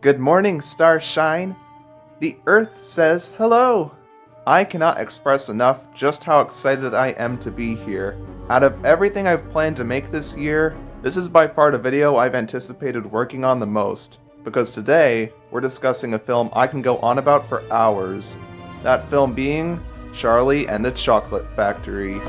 Good morning, starshine. The Earth says hello. I cannot express enough just how excited I am to be here. Out of everything I've planned to make this year, this is by far the video I've anticipated working on the most, because today we're discussing a film I can go on about for hours. That film being Charlie and the Chocolate Factory.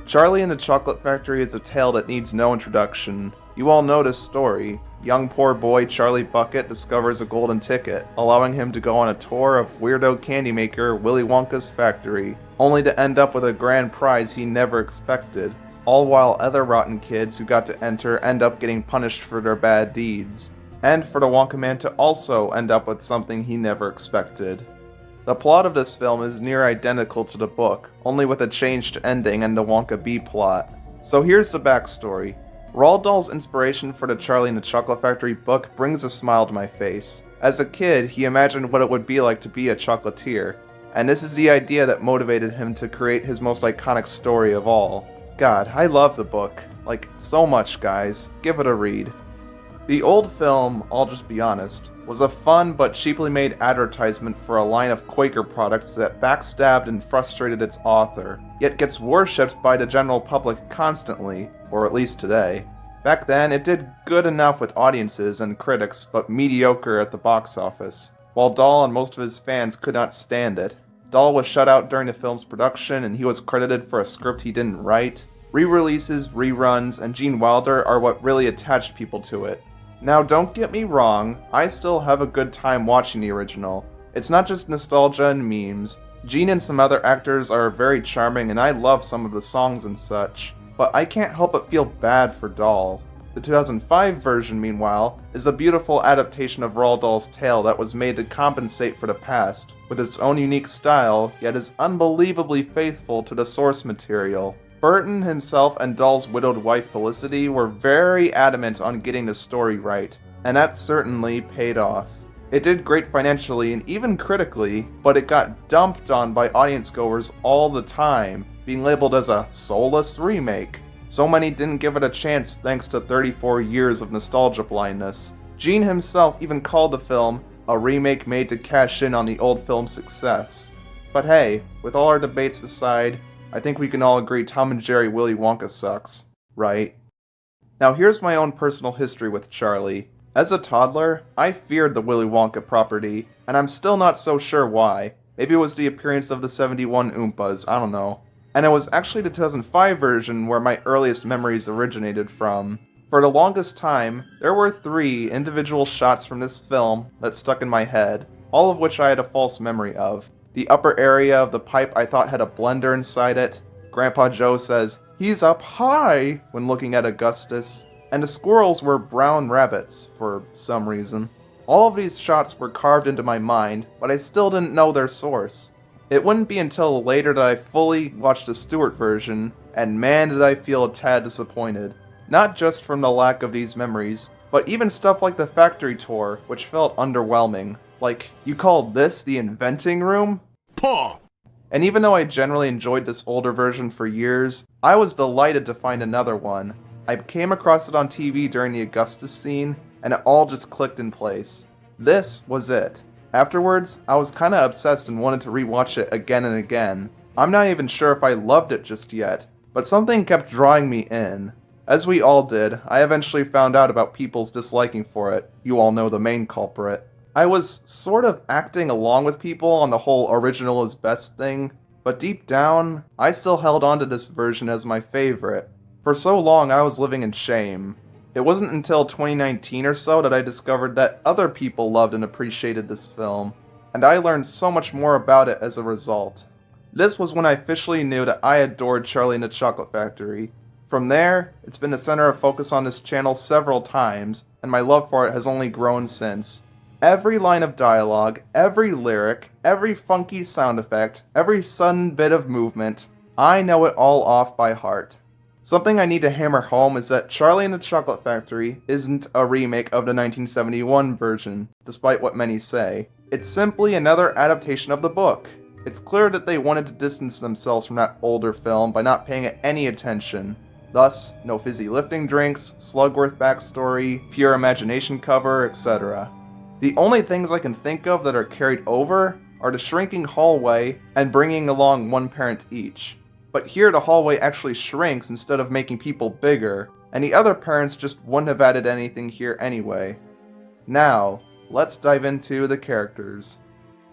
Charlie and the Chocolate Factory is a tale that needs no introduction. You all know this story. Young poor boy Charlie Bucket discovers a golden ticket, allowing him to go on a tour of weirdo candy maker Willy Wonka's factory, only to end up with a grand prize he never expected, all while other rotten kids who got to enter end up getting punished for their bad deeds, and for the Wonka man to also end up with something he never expected. The plot of this film is near identical to the book, only with a changed ending and the Wonka B-plot. So here's the backstory. Roald Dahl's inspiration for the Charlie and the Chocolate Factory book brings a smile to my face. As a kid, he imagined what it would be like to be a chocolatier, and this is the idea that motivated him to create his most iconic story of all. God, I love the book. Like, so much, guys. Give it a read. The old film, I'll just be honest, was a fun but cheaply made advertisement for a line of Quaker products that backstabbed and frustrated its author, yet gets worshipped by the general public constantly, or at least today. Back then, it did good enough with audiences and critics, but mediocre at the box office. While Dahl and most of his fans could not stand it. Dahl was shut out during the film's production, and he was credited for a script he didn't write. Re-releases, reruns, and Gene Wilder are what really attached people to it. Now, don't get me wrong, I still have a good time watching the original. It's not just nostalgia and memes. Gene and some other actors are very charming, and I love some of the songs and such. But I can't help but feel bad for Dahl. The 2005 version, meanwhile, is a beautiful adaptation of Roald Dahl's tale that was made to compensate for the past, with its own unique style, yet is unbelievably faithful to the source material. Burton himself and Dahl's widowed wife Felicity were very adamant on getting the story right, and that certainly paid off. It did great financially and even critically, but it got dumped on by audience goers all the time, being labeled as a soulless remake. So many didn't give it a chance thanks to 34 years of nostalgia blindness. Gene himself even called the film a remake made to cash in on the old film's success. But hey, with all our debates aside, I think we can all agree Tom and Jerry Willy Wonka sucks, right? Now here's my own personal history with Charlie. As a toddler, I feared the Willy Wonka property, and I'm still not so sure why. Maybe it was the appearance of the 71 Oompas, I don't know. And it was actually the 2005 version where my earliest memories originated from. For the longest time, there were 3 individual shots from this film that stuck in my head, all of which I had a false memory of. The upper area of the pipe I thought had a blender inside it. Grandpa Joe says, "He's up high," when looking at Augustus. And the squirrels were brown rabbits, for some reason. All of these shots were carved into my mind, but I still didn't know their source. It wouldn't be until later that I fully watched the Stewart version, and man did I feel a tad disappointed. Not just from the lack of these memories, but even stuff like the factory tour, which felt underwhelming. Like, you called this the inventing room? Paw! And even though I generally enjoyed this older version for years, I was delighted to find another one. I came across it on TV during the Augustus scene, and it all just clicked in place. This was it. Afterwards, I was kinda obsessed and wanted to rewatch it again and again. I'm not even sure if I loved it just yet, but something kept drawing me in. As we all did, I eventually found out about people's disliking for it. You all know the main culprit. I was sort of acting along with people on the whole original is best thing, but deep down, I still held on to this version as my favorite. For so long, I was living in shame. It wasn't until 2019 or so that I discovered that other people loved and appreciated this film, and I learned so much more about it as a result. This was when I officially knew that I adored Charlie and the Chocolate Factory. From there, it's been the center of focus on this channel several times, and my love for it has only grown since. Every line of dialogue, every lyric, every funky sound effect, every sudden bit of movement, I know it all off by heart. Something I need to hammer home is that Charlie and the Chocolate Factory isn't a remake of the 1971 version, despite what many say. It's simply another adaptation of the book. It's clear that they wanted to distance themselves from that older film by not paying it any attention. Thus, no fizzy lifting drinks, Slugworth backstory, pure imagination cover, etc. The only things I can think of that are carried over are the shrinking hallway and bringing along one parent each. But here the hallway actually shrinks instead of making people bigger, and the other parents just wouldn't have added anything here anyway. Now, let's dive into the characters.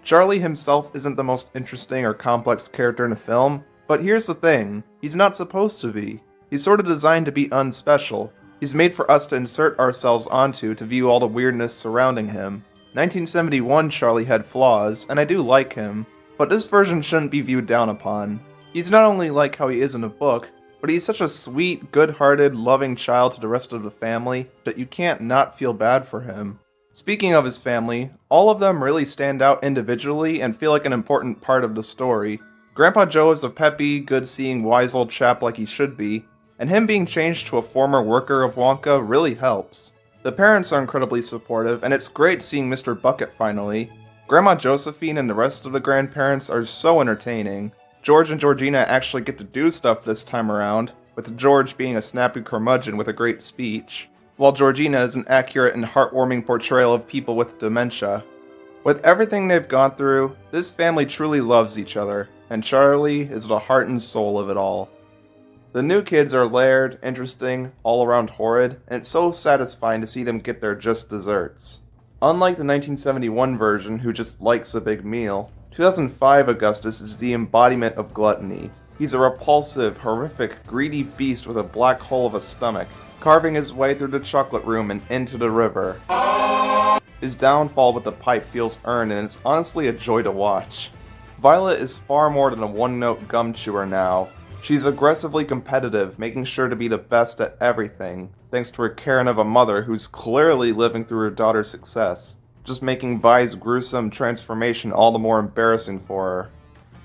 Charlie himself isn't the most interesting or complex character in the film, but here's the thing, he's not supposed to be. He's sort of designed to be unspecial. He's made for us to insert ourselves onto to view all the weirdness surrounding him. 1971 Charlie had flaws, and I do like him, but this version shouldn't be viewed down upon. He's not only like how he is in the book, but he's such a sweet, good-hearted, loving child to the rest of the family that you can't not feel bad for him. Speaking of his family, all of them really stand out individually and feel like an important part of the story. Grandpa Joe is a peppy, good-seeing, wise old chap like he should be, and him being changed to a former worker of Wonka really helps. The parents are incredibly supportive, and it's great seeing Mr. Bucket finally. Grandma Josephine and the rest of the grandparents are so entertaining. George and Georgina actually get to do stuff this time around, with George being a snappy curmudgeon with a great speech, while Georgina is an accurate and heartwarming portrayal of people with dementia. With everything they've gone through, this family truly loves each other, and Charlie is the heart and soul of it all. The new kids are layered, interesting, all-around horrid, and it's so satisfying to see them get their just desserts. Unlike the 1971 version, who just likes a big meal, 2005 Augustus is the embodiment of gluttony. He's a repulsive, horrific, greedy beast with a black hole of a stomach, carving his way through the chocolate room and into the river. His downfall with the pipe feels earned, and it's honestly a joy to watch. Violet is far more than a one-note gum chewer now. She's aggressively competitive, making sure to be the best at everything, thanks to her caring of a mother who's clearly living through her daughter's success, just making Vi's gruesome transformation all the more embarrassing for her.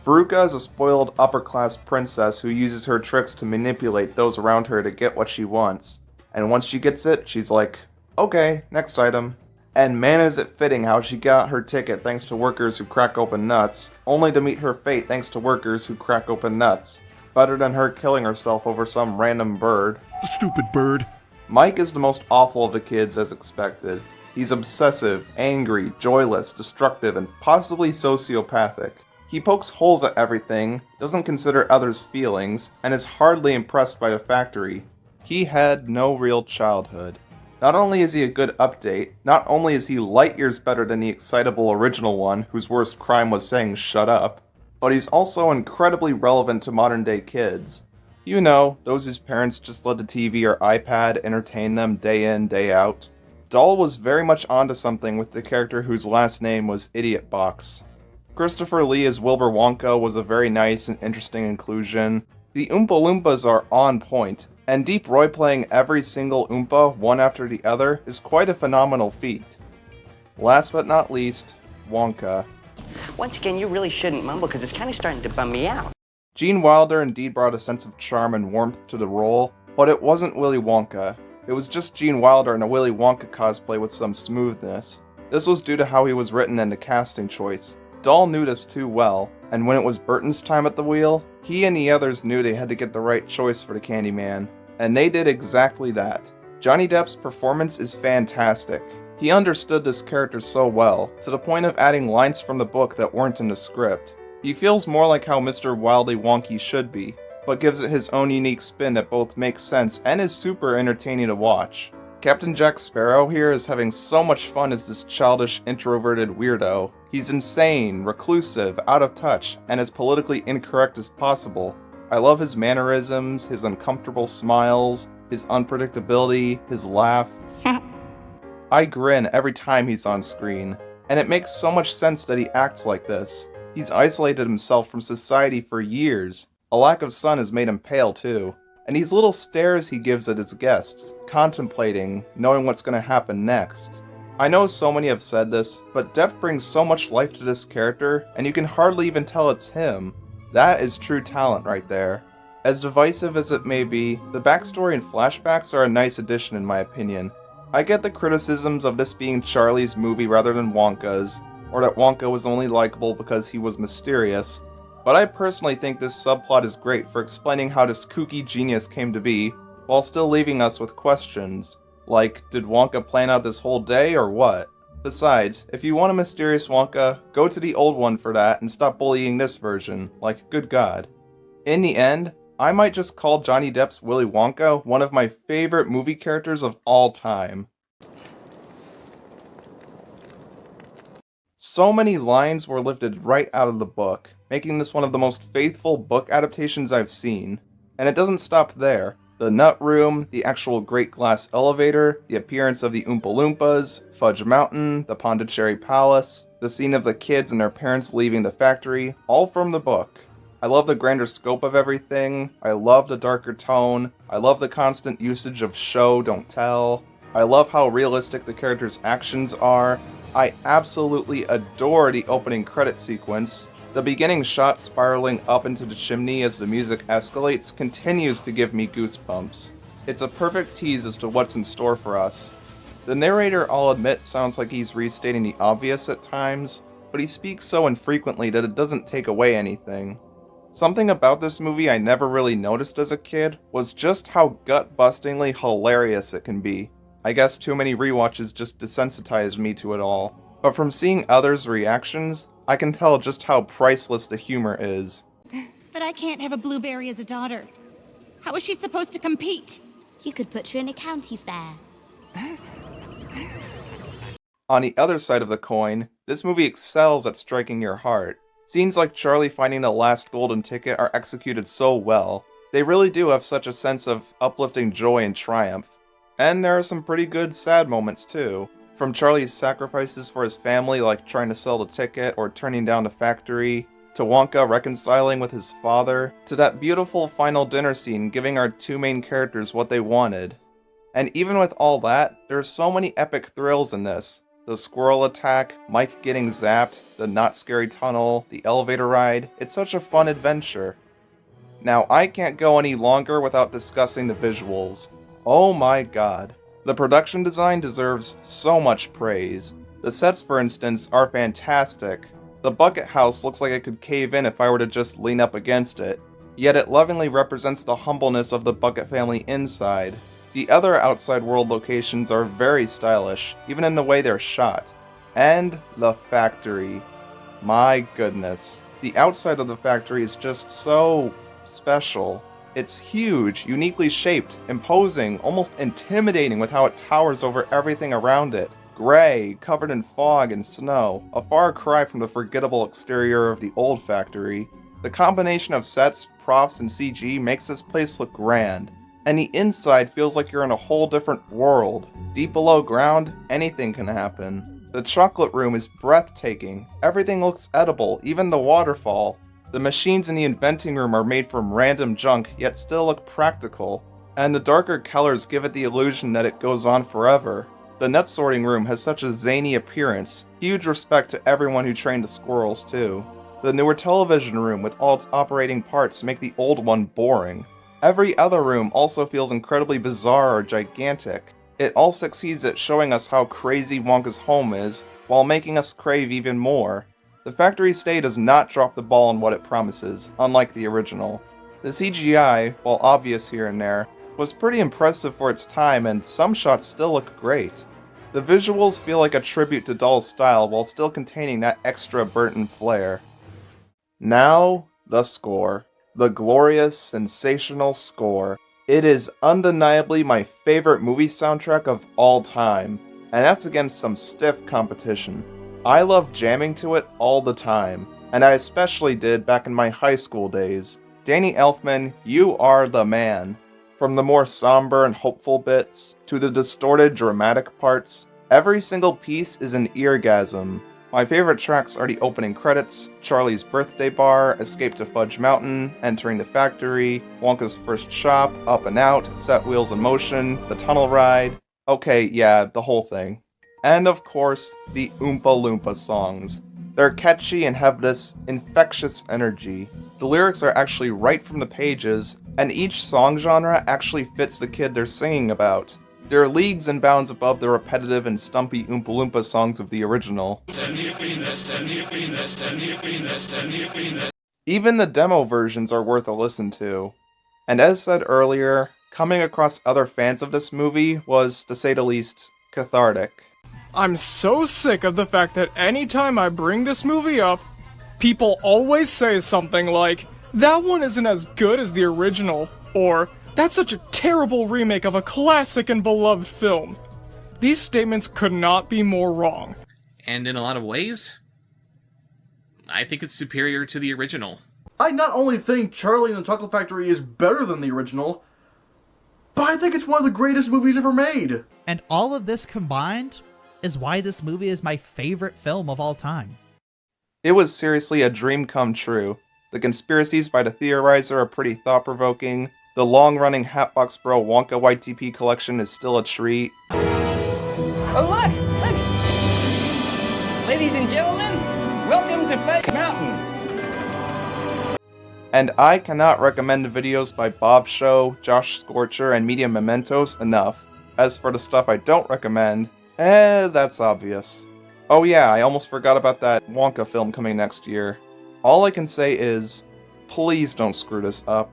Veruca is a spoiled upper-class princess who uses her tricks to manipulate those around her to get what she wants, and once she gets it, she's like, okay, next item. And man is it fitting how she got her ticket thanks to workers who crack open nuts, only to meet her fate thanks to workers who crack open nuts. Better than her killing herself over some random bird. Stupid bird. Mike is the most awful of the kids as expected. He's obsessive, angry, joyless, destructive, and possibly sociopathic. He pokes holes at everything, doesn't consider others' feelings, and is hardly impressed by the factory. He had no real childhood. Not only is he a good update, not only is he light years better than the excitable original one whose worst crime was saying shut up, but he's also incredibly relevant to modern day kids. You know, those whose parents just let the TV or iPad entertain them day in, day out. Dahl was very much onto something with the character whose last name was Idiot Box. Christopher Lee as Wilbur Wonka was a very nice and interesting inclusion. The Oompa Loompas are on point, and Deep Roy playing every single Oompa one after the other is quite a phenomenal feat. Last but not least, Wonka. Once again, you really shouldn't mumble because it's kind of starting to bum me out. Gene Wilder indeed brought a sense of charm and warmth to the role, but it wasn't Willy Wonka. It was just Gene Wilder in a Willy Wonka cosplay with some smoothness. This was due to how he was written and the casting choice. Dahl knew this too well, and when it was Burton's time at the wheel, he and the others knew they had to get the right choice for the Candyman, and they did exactly that. Johnny Depp's performance is fantastic. He understood this character so well, to the point of adding lines from the book that weren't in the script. He feels more like how Mr. Wildly Wonky should be, but gives it his own unique spin that both makes sense and is super entertaining to watch. Captain Jack Sparrow here is having so much fun as this childish, introverted weirdo. He's insane, reclusive, out of touch, and as politically incorrect as possible. I love his mannerisms, his uncomfortable smiles, his unpredictability, his laugh. I grin every time he's on screen, and it makes so much sense that he acts like this. He's isolated himself from society for years. A lack of sun has made him pale too. And these little stares he gives at his guests, contemplating, knowing what's going to happen next. I know so many have said this, but Depp brings so much life to this character, and you can hardly even tell it's him. That is true talent right there. As divisive as it may be, the backstory and flashbacks are a nice addition in my opinion. I get the criticisms of this being Charlie's movie rather than Wonka's, or that Wonka was only likable because he was mysterious, but I personally think this subplot is great for explaining how this kooky genius came to be, while still leaving us with questions, like, did Wonka plan out this whole day or what? Besides, if you want a mysterious Wonka, go to the old one for that and stop bullying this version, like, good God. In the end, I might just call Johnny Depp's Willy Wonka one of my favorite movie characters of all time. So many lines were lifted right out of the book, making this one of the most faithful book adaptations I've seen. And it doesn't stop there. The nut room, the actual great glass elevator, the appearance of the Oompa Loompas, Fudge Mountain, the Pondicherry Palace, the scene of the kids and their parents leaving the factory, all from the book. I love the grander scope of everything, I love the darker tone, I love the constant usage of show, don't tell, I love how realistic the characters' actions are, I absolutely adore the opening credit sequence. The beginning shot spiraling up into the chimney as the music escalates continues to give me goosebumps. It's a perfect tease as to what's in store for us. The narrator, I'll admit, sounds like he's restating the obvious at times, but he speaks so infrequently that it doesn't take away anything. Something about this movie I never really noticed as a kid was just how gut-bustingly hilarious it can be. I guess too many rewatches just desensitized me to it all. But from seeing others' reactions, I can tell just how priceless the humor is. But I can't have a blueberry as a daughter. How is she supposed to compete? You could put her in a county fair. On the other side of the coin, this movie excels at striking your heart. Scenes like Charlie finding the last golden ticket are executed so well. They really do have such a sense of uplifting joy and triumph. And there are some pretty good sad moments too. From Charlie's sacrifices for his family, like trying to sell the ticket or turning down the factory, to Wonka reconciling with his father, to that beautiful final dinner scene giving our two main characters what they wanted. And even with all that, there are so many epic thrills in this. The squirrel attack, Mike getting zapped, the not scary tunnel, the elevator ride, it's such a fun adventure. Now, I can't go any longer without discussing the visuals. Oh my god. The production design deserves so much praise. The sets, for instance, are fantastic. The bucket house looks like it could cave in if I were to just lean up against it, yet it lovingly represents the humbleness of the Bucket family inside. The other outside world locations are very stylish, even in the way they're shot. And the factory. My goodness. The outside of the factory is just so special. It's huge, uniquely shaped, imposing, almost intimidating with how it towers over everything around it. Gray, covered in fog and snow, a far cry from the forgettable exterior of the old factory. The combination of sets, props, and CG makes this place look grand. And the inside feels like you're in a whole different world. Deep below ground, anything can happen. The chocolate room is breathtaking. Everything looks edible, even the waterfall. The machines in the inventing room are made from random junk, yet still look practical. And the darker colors give it the illusion that it goes on forever. The nut sorting room has such a zany appearance. Huge respect to everyone who trained the squirrels, too. The newer television room with all its operating parts make the old one boring. Every other room also feels incredibly bizarre or gigantic. It all succeeds at showing us how crazy Wonka's home is, while making us crave even more. The factory stay does not drop the ball on what it promises, unlike the original. The CGI, while obvious here and there, was pretty impressive for its time, and some shots still look great. The visuals feel like a tribute to Dahl's style while still containing that extra Burton flair. Now, the score. The glorious, sensational score. It is undeniably my favorite movie soundtrack of all time, and that's against some stiff competition. I love jamming to it all the time, and I especially did back in my high school days. Danny Elfman, you are the man. From the more somber and hopeful bits, to the distorted dramatic parts, every single piece is an eargasm. My favorite tracks are the opening credits, Charlie's birthday bar, Escape to Fudge Mountain, Entering the Factory, Wonka's first shop, Up and Out, Set Wheels in Motion, the tunnel ride. Okay, yeah, the whole thing. And of course, the Oompa Loompa songs. They're catchy and have this infectious energy. The lyrics are actually right from the pages, and each song genre actually fits the kid they're singing about. They're leagues and bounds above the repetitive and stumpy Oompa Loompa songs of the original. Even the demo versions are worth a listen to. And as said earlier, Coming across other fans of this movie was, to say the least, cathartic. I'm so sick of the fact that anytime I bring this movie up, people always say something like, "That one isn't as good as the original," or "That's such a terrible remake of a classic and beloved film." These statements could not be more wrong. And in a lot of ways, I think it's superior to the original. I not only think Charlie and the Chocolate Factory is better than the original, but I think it's one of the greatest movies ever made. And all of this combined is why this movie is my favorite film of all time. It was seriously a dream come true. The conspiracies by the theorizer are pretty thought-provoking. The long-running Hatbox Bro Wonka YTP collection is still a treat. Oh, look! Ladies and gentlemen, welcome to Fudge Mountain. And I cannot recommend the videos by Bob Show, Josh Scorcher, and Media Mementos enough. As for the stuff I don't recommend, that's obvious. Oh yeah, I almost forgot about that Wonka film coming next year. All I can say is, please don't screw this up.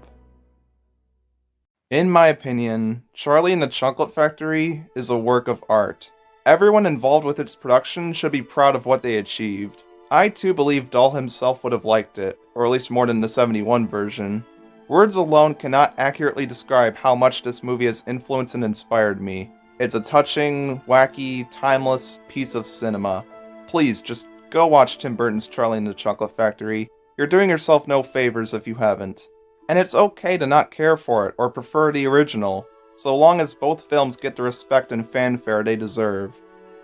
In my opinion, Charlie and the Chocolate Factory is a work of art. Everyone involved with its production should be proud of what they achieved. I too believe Dahl himself would have liked it, or at least more than the 71 version. Words alone cannot accurately describe how much this movie has influenced and inspired me. It's a touching, wacky, timeless piece of cinema. Please, just go watch Tim Burton's Charlie and the Chocolate Factory. You're doing yourself no favors if you haven't. And it's okay to not care for it or prefer the original, so long as both films get the respect and fanfare they deserve.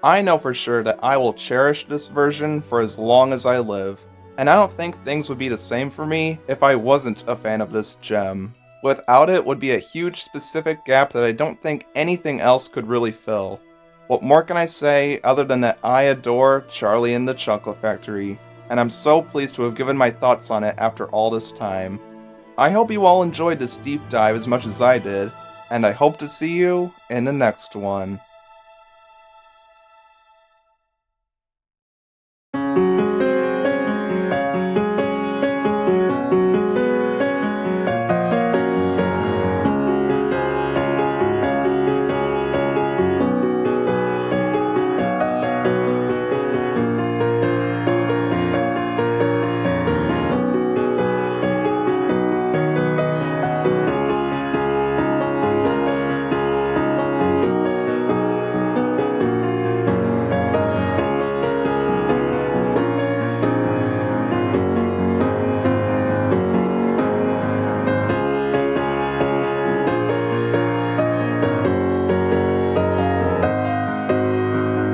I know for sure that I will cherish this version for as long as I live, and I don't think things would be the same for me if I wasn't a fan of this gem. Without it would be a huge specific gap that I don't think anything else could really fill. What more can I say other than that I adore Charlie and the Chocolate Factory, and I'm so pleased to have given my thoughts on it after all this time. I hope you all enjoyed this deep dive as much as I did, and I hope to see you in the next one.